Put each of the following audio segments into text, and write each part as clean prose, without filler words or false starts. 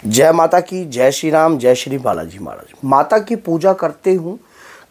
जय माता की, जय श्री राम, जय श्री बालाजी महाराज। माता की पूजा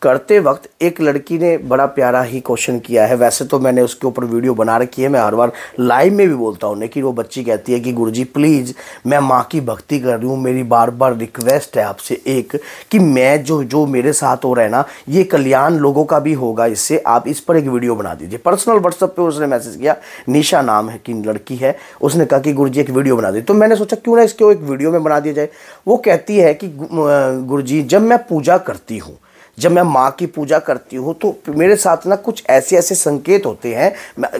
करते वक्त एक लड़की ने बड़ा प्यारा ही क्वेश्चन किया है। वैसे तो मैंने उसके ऊपर वीडियो बना रखी है, मैं हर बार लाइव में भी बोलता हूँ, लेकिन वो बच्ची कहती है कि गुरुजी प्लीज़ मैं माँ की भक्ति कर रही हूँ, मेरी बार बार रिक्वेस्ट है आपसे एक कि मैं जो मेरे साथ हो रहा है ना, ये कल्याण लोगों का भी होगा, इससे आप इस पर एक वीडियो बना दीजिए। पर्सनल व्हाट्सएप पर उसने मैसेज किया, निशा नाम है कि लड़की है, उसने कहा कि गुरुजी एक वीडियो बना दी। तो मैंने सोचा क्यों ना इसको एक वीडियो में बना दिया जाए। वो कहती है कि गुरुजी जब मैं पूजा करती हूँ, जब मैं माँ की पूजा करती हूँ तो मेरे साथ ना कुछ ऐसे ऐसे संकेत होते हैं,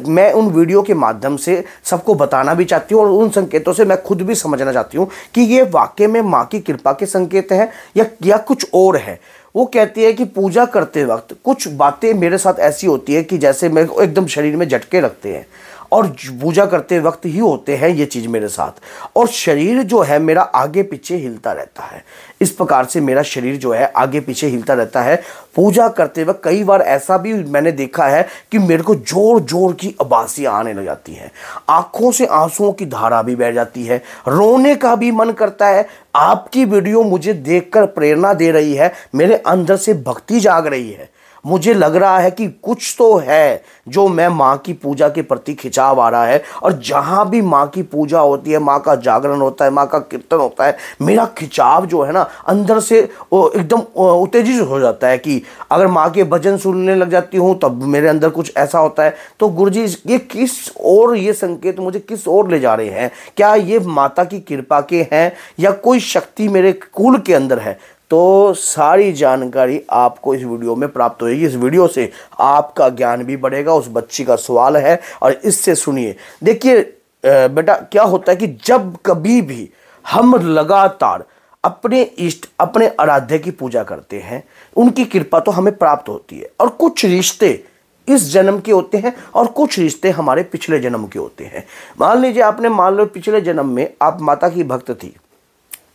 मैं उन वीडियो के माध्यम से सबको बताना भी चाहती हूँ और उन संकेतों से मैं खुद भी समझना चाहती हूँ कि ये वाकई में माँ की कृपा के संकेत हैं या कुछ और है। वो कहती है कि पूजा करते वक्त कुछ बातें मेरे साथ ऐसी होती है कि जैसे मेरे को एकदम शरीर में झटके लगते हैं, और पूजा करते वक्त ही होते हैं ये चीज़ मेरे साथ, और शरीर जो है मेरा आगे पीछे हिलता रहता है। इस प्रकार से मेरा शरीर जो है आगे पीछे हिलता रहता है पूजा करते वक्त। कई बार ऐसा भी मैंने देखा है कि मेरे को जोर जोर की आवाज़ें आने लग जाती हैं, आंखों से आंसुओं की धारा भी बह जाती है, रोने का भी मन करता है। आपकी वीडियो मुझे देखकर प्रेरणा दे रही है, मेरे अंदर से भक्ति जाग रही है, मुझे लग रहा है कि कुछ तो है जो मैं माँ की पूजा के प्रति खिंचाव आ रहा है। और जहाँ भी माँ की पूजा होती है, माँ का जागरण होता है, माँ का कीर्तन होता है, मेरा खिंचाव जो है ना अंदर से एकदम उत्तेजित हो जाता है कि अगर माँ के भजन सुनने लग जाती हूँ तब मेरे अंदर कुछ ऐसा होता है। तो गुरुजी ये किस और ये संकेत मुझे किस ओर ले जा रहे हैं? क्या ये माता की कृपा के हैं या कोई शक्ति मेरे कुल के अंदर है? तो सारी जानकारी आपको इस वीडियो में प्राप्त होगी। इस वीडियो से आपका ज्ञान भी बढ़ेगा। उस बच्ची का सवाल है और इससे सुनिए। देखिए बेटा, क्या होता है कि जब कभी भी हम लगातार अपने इष्ट, अपने आराध्य की पूजा करते हैं, उनकी कृपा तो हमें प्राप्त होती है। और कुछ रिश्ते इस जन्म के होते हैं और कुछ रिश्ते हमारे पिछले जन्म के होते हैं। मान लीजिए आपने, मान लो पिछले जन्म में आप माता की भक्त थी,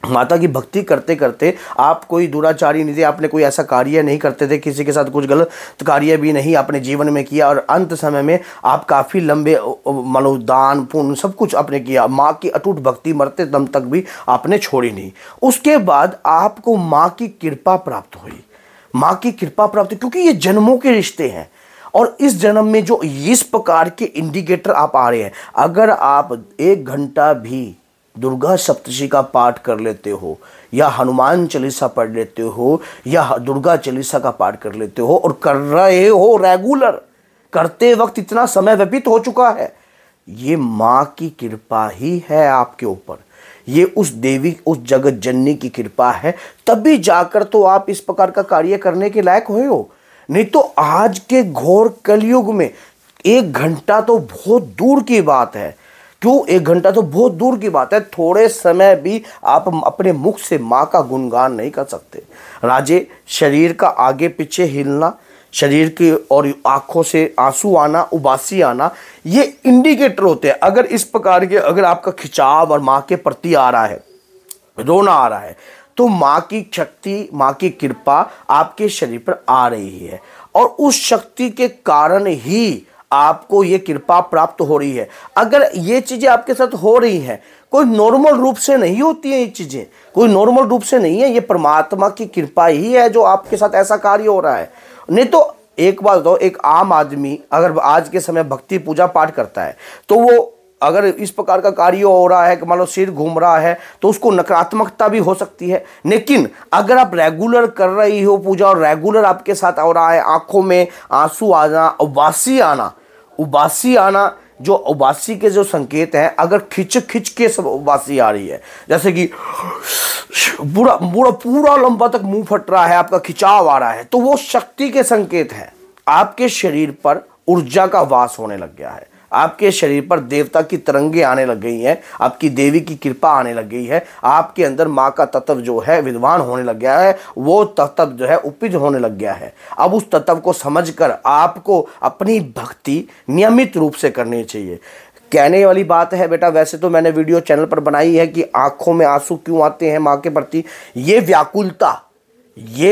माता की भक्ति करते करते आप कोई दुराचारी नहीं थे, आपने कोई ऐसा कार्य नहीं करते थे, किसी के साथ कुछ गलत कार्य भी नहीं अपने जीवन में किया, और अंत समय में आप काफ़ी लंबे मानो दान पुण्य सब कुछ आपने किया। माँ की अटूट भक्ति मरते दम तक भी आपने छोड़ी नहीं। उसके बाद आपको माँ की कृपा प्राप्त हुई, माँ की कृपा प्राप्त हुई, क्योंकि ये जन्मों के रिश्ते हैं। और इस जन्म में जो इस प्रकार के इंडिकेटर आप आ रहे हैं, अगर आप 1 घंटा भी दुर्गा सप्तशती का पाठ कर लेते हो, या हनुमान चालीसा पढ़ लेते हो, या दुर्गा चालीसा का पाठ कर लेते हो और कर रहे हो रेगुलर, करते वक्त इतना समय व्यतीत हो चुका है, ये माँ की कृपा ही है आपके ऊपर। ये उस देवी, उस जगत जननी की कृपा है, तभी जाकर तो आप इस प्रकार का कार्य करने के लायक हुए हो। नहीं तो आज के घोर कलयुग में 1 घंटा तो बहुत दूर की बात है। क्यों 1 घंटा तो बहुत दूर की बात है, थोड़े समय भी आप अपने मुख से माँ का गुणगान नहीं कर सकते। राजे, शरीर का आगे पीछे हिलना, शरीर की और आंखों से आंसू आना, उबासी आना, ये इंडिकेटर होते हैं। अगर इस प्रकार के, अगर आपका खिंचाव और माँ के प्रति आ रहा है, रोना आ रहा है, तो माँ की शक्ति, माँ की कृपा आपके शरीर पर आ रही है, और उस शक्ति के कारण ही आपको ये कृपा प्राप्त हो रही है। अगर ये चीजें आपके साथ हो रही हैं, कोई नॉर्मल रूप से नहीं होती है, ये चीजें कोई नॉर्मल रूप से नहीं है, ये परमात्मा की कृपा ही है जो आपके साथ ऐसा कार्य हो रहा है। नहीं तो एक बात बताओ, एक आम आदमी अगर आज के समय भक्ति पूजा पाठ करता है, तो वो अगर इस प्रकार का कार्य हो रहा है कि मान लो सिर घूम रहा है, तो उसको नकारात्मकता भी हो सकती है। लेकिन अगर आप रेगुलर कर रही हो पूजा और रेगुलर आपके साथ हो रहा है, आंखों में आंसू आना, उबासी आना, जो उबासी के जो संकेत हैं, अगर खिंच खिंच के सब उबासी आ रही है, जैसे कि पूरा लंबा तक मुंह फट रहा है, आपका खिंचाव आ रहा है, तो वो शक्ति के संकेत है। आपके शरीर पर ऊर्जा का वास होने लग गया है, आपके शरीर पर देवता की तरंगे आने लग गई हैं, आपकी देवी की कृपा आने लग गई है, आपके अंदर माँ का तत्व जो है विद्वान होने लग गया है, वो तत्व जो है उपज होने लग गया है। अब उस तत्व को समझकर आपको अपनी भक्ति नियमित रूप से करनी चाहिए। कहने वाली बात है बेटा, वैसे तो मैंने वीडियो चैनल पर बनाई है कि आंखों में आंसू क्यों आते हैं माँ के प्रति। ये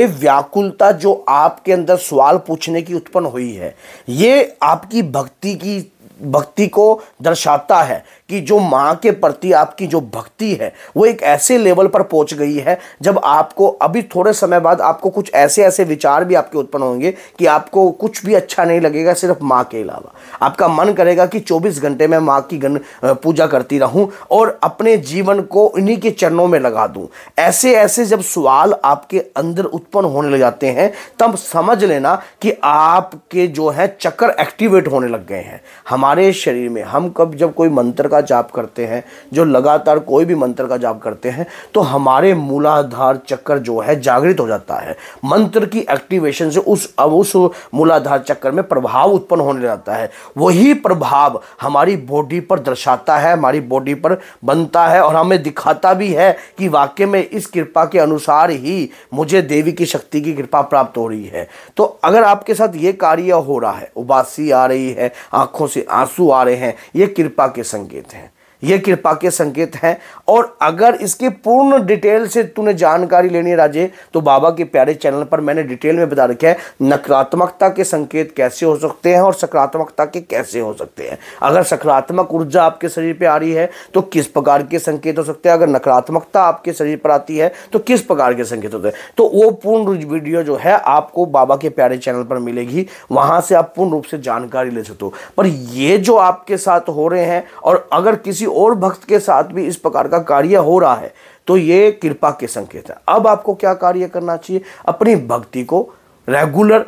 व्याकुलता जो आपके अंदर सवाल पूछने की उत्पन्न हुई है, ये आपकी भक्ति को दर्शाता है कि जो माँ के प्रति आपकी जो भक्ति है वो एक ऐसे लेवल पर पहुंच गई है, जब आपको अभी थोड़े समय बाद आपको कुछ ऐसे ऐसे विचार भी आपके उत्पन्न होंगे कि आपको कुछ भी अच्छा नहीं लगेगा सिर्फ माँ के अलावा। आपका मन करेगा कि 24 घंटे में माँ की पूजा करती रहूं और अपने जीवन को इन्हीं के चरणों में लगा दूं। ऐसे ऐसे जब सवाल आपके अंदर उत्पन्न होने लग जाते हैं, तब समझ लेना कि आपके जो है चक्र एक्टिवेट होने लग गए हैं। हमारे शरीर में हम जब कोई मंत्र का जाप करते हैं, जो लगातार कोई भी मंत्र का जाप करते हैं, तो हमारे मूलाधार चक्र जो है जागृत हो जाता है। मंत्र की एक्टिवेशन से उस मूलाधार चक्र में प्रभाव उत्पन्न होने लगता है। वही प्रभाव हमारी बॉडी पर दर्शाता है, हमारी बॉडी पर बनता है और हमें दिखाता भी है कि वाकई में इस कृपा के अनुसार ही मुझे देवी की शक्ति की कृपा प्राप्त हो रही है। तो अगर आपके साथ ये कार्य हो रहा है, उबासी आ रही है, आंखों से आंसू आ रहे हैं, ये कृपा के संकेत हैं, ये कृपा के संकेत हैं। और अगर इसके पूर्ण डिटेल से तूने जानकारी लेनी है राजे, तो बाबा के प्यारे चैनल पर मैंने डिटेल में बता रखा है नकारात्मकता के संकेत कैसे हो सकते हैं और सकारात्मकता के कैसे हो सकते हैं। अगर सकारात्मक ऊर्जा आपके शरीर पे आ रही है तो किस प्रकार के संकेत हो सकते हैं, अगर नकारात्मकता आपके शरीर पर आती है तो किस प्रकार के संकेत होते हैं। तो वो पूर्ण वीडियो जो है आपको बाबा के प्यारे चैनल पर मिलेगी, वहां से आप पूर्ण रूप से जानकारी ले सकते हो। पर ये जो आपके साथ हो रहे हैं और अगर किसी और भक्त के साथ भी इस प्रकार का कार्य हो रहा है तो ये कृपा के संकेत है। अब आपको क्या कार्य करना चाहिए, अपनी भक्ति को रेगुलर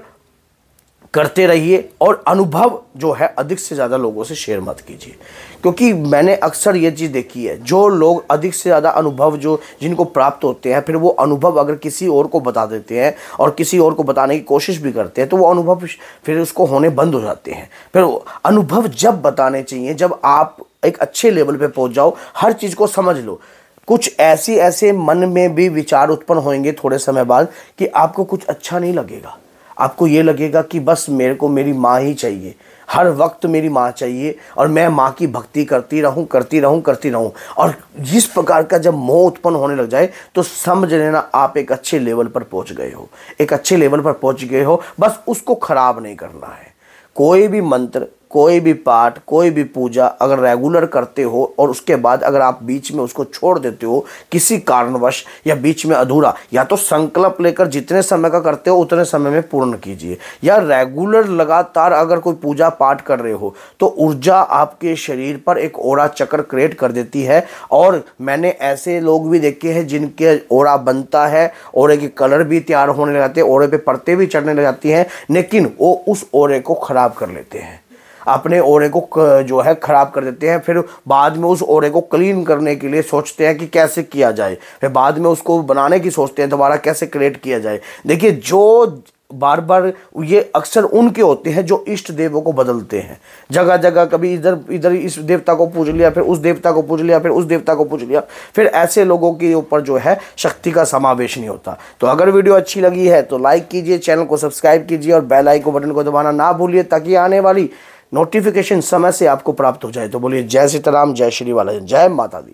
करते रहिए और अनुभव जो है अधिक से ज़्यादा लोगों से शेयर मत कीजिए, क्योंकि मैंने अक्सर ये चीज़ देखी है, जो लोग अधिक से ज़्यादा अनुभव जो जिनको प्राप्त होते हैं, फिर वो अनुभव अगर किसी और को बता देते हैं और किसी और को बताने की कोशिश भी करते हैं तो वो अनुभव फिर उसको होने बंद हो जाते हैं। फिर अनुभव जब बताने चाहिए जब आप एक अच्छे लेवल पे पहुंच जाओ, हर चीज़ को समझ लो। कुछ ऐसे मन में भी विचार उत्पन्न होंगे थोड़े समय बाद कि आपको कुछ अच्छा नहीं लगेगा, आपको ये लगेगा कि बस मेरे को मेरी माँ ही चाहिए, हर वक्त मेरी माँ चाहिए और मैं माँ की भक्ति करती रहूं। और जिस प्रकार का जब मोह उत्पन्न होने लग जाए तो समझ लेना आप एक अच्छे लेवल पर पहुंच गए हो, एक अच्छे लेवल पर पहुंच गए हो। बस उसको खराब नहीं करना है। कोई भी मंत्र, कोई भी पाठ, कोई भी पूजा अगर रेगुलर करते हो और उसके बाद अगर आप बीच में उसको छोड़ देते हो किसी कारणवश या बीच में अधूरा, या तो संकल्प लेकर जितने समय का करते हो उतने समय में पूर्ण कीजिए, या रेगुलर लगातार अगर कोई पूजा पाठ कर रहे हो तो ऊर्जा आपके शरीर पर एक ओरा चक्र क्रिएट कर देती है। और मैंने ऐसे लोग भी देखे हैं जिनके ओरा बनता है, ओरे के कलर भी तैयार होने लग जाते हैं, ओरे पे परतें भी चढ़ने लग जाती हैं, लेकिन वो उस ओरे को खराब कर लेते हैं, अपने ओरे को जो है खराब कर देते हैं। फिर बाद में उस ओरे को क्लीन करने के लिए सोचते हैं कि कैसे किया जाए, फिर बाद में उसको बनाने की सोचते हैं दोबारा कैसे क्रिएट किया जाए। देखिए, जो बार बार ये अक्सर उनके होते हैं जो इष्ट देवों को बदलते हैं, जगह जगह कभी इधर इस देवता को पूज लिया, फिर उस देवता को पूज लिया, फिर उस देवता को पूज लिया। फिर ऐसे लोगों के ऊपर जो है शक्ति का समावेश नहीं होता। तो अगर वीडियो अच्छी लगी है तो लाइक कीजिए, चैनल को सब्सक्राइब कीजिए और बेल आइकन बटन को दबाना ना भूलिए, ताकि आने वाली नोटिफिकेशन समय से आपको प्राप्त हो जाए। तो बोलिए जय सीताराम, जय श्री बालाजी, जय माता दी।